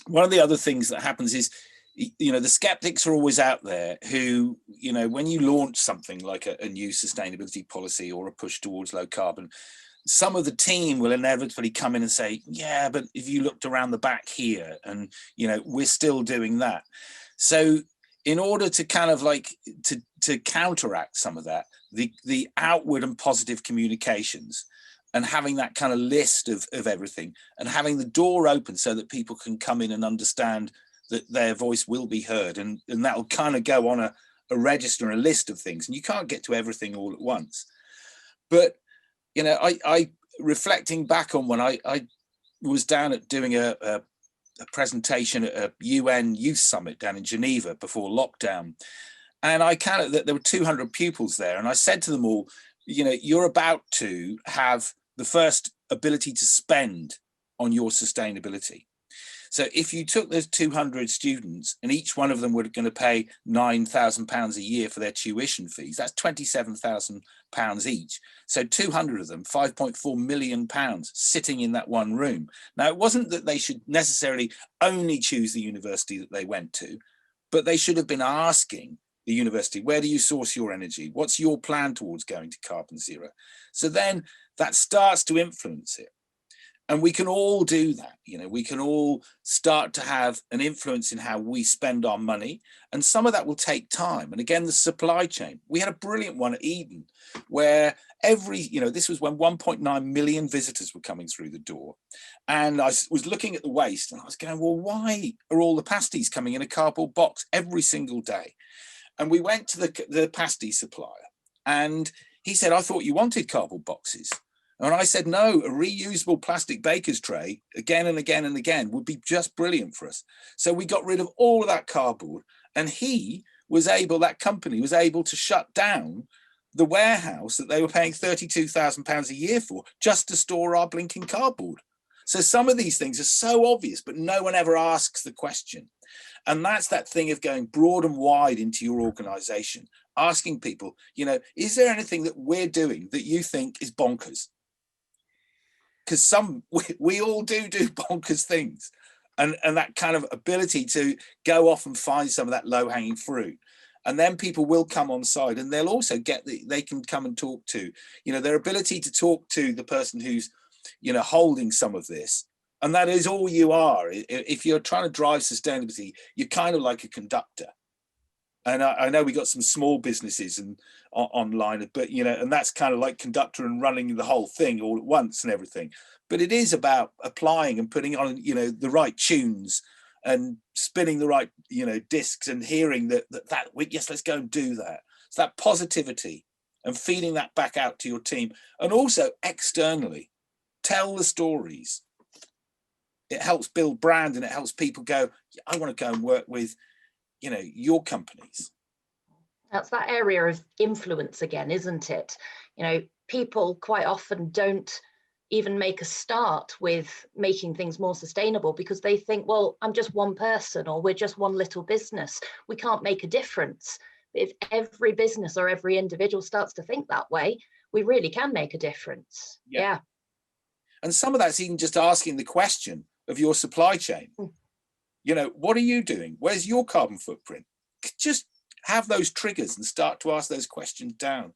one of the other things that happens is, you know, the skeptics are always out there who, you know, when you launch something like a new sustainability policy or a push towards low carbon, some of the team will inevitably come in and say, yeah, but if you looked around the back here and, you know, we're still doing that. So in order to kind of like to counteract some of that, the outward and positive communications and having that kind of list of everything and having the door open so that people can come in and understand that their voice will be heard, and that will kind of go on a register and a list of things, and you can't get to everything all at once. But you know, I reflecting back on when I was down at doing a presentation at a UN Youth Summit down in Geneva before lockdown, and I kind of, there were 200 pupils there, and I said to them all, you know, you're about to have the first ability to spend on your sustainability. So if you took those 200 students and each one of them were going to pay £9,000 a year for their tuition fees, that's £27,000 each. So 200 of them, £5.4 million sitting in that one room. Now, it wasn't that they should necessarily only choose the university that they went to, but they should have been asking the university, where do you source your energy? What's your plan towards going to carbon zero? So then that starts to influence it. And we can all do that, you know, we can all start to have an influence in how we spend our money. And some of that will take time. And again, the supply chain. We had a brilliant one at Eden where you know, this was when 1.9 million visitors were coming through the door. And I was looking at the waste and I was going, well, why are all the pasties coming in a cardboard box every single day? And we went to the pasty supplier and he said, I thought you wanted cardboard boxes. And I said, no, a reusable plastic baker's tray again and again and again would be just brilliant for us. So we got rid of all of that cardboard, and that company was able to shut down the warehouse that they were paying £32,000 a year for just to store our blinking cardboard. So some of these things are so obvious, but no one ever asks the question. And that's that thing of going broad and wide into your organization, asking people, you know, is there anything that we're doing that you think is bonkers? Because we all do bonkers things, and that kind of ability to go off and find some of that low-hanging fruit, and then people will come on side, and they'll also get they can come and talk to, you know, their ability to talk to the person who's, you know, holding some of this, and that is all you are. If you're trying to drive sustainability, you're kind of like a conductor. And I know we got some small businesses and online, but, you know, and that's kind of like conductor and running the whole thing all at once and everything. But it is about applying and putting on, you know, the right tunes and spinning the right, you know, discs and hearing that yes, let's go and do that. It's that positivity and feeding that back out to your team, and also externally tell the stories. It helps build brand, and it helps people go, I want to go and work with, you know, your companies. That's that area of influence again, isn't it? You know, people quite often don't even make a start with making things more sustainable because they think, well, I'm just one person, or we're just one little business, we can't make a difference. If every business or every individual starts to think that way, we really can make a difference. Yeah. And some of that's even just asking the question of your supply chain. You know, what are you doing? Where's your carbon footprint? Just have those triggers and start to ask those questions down.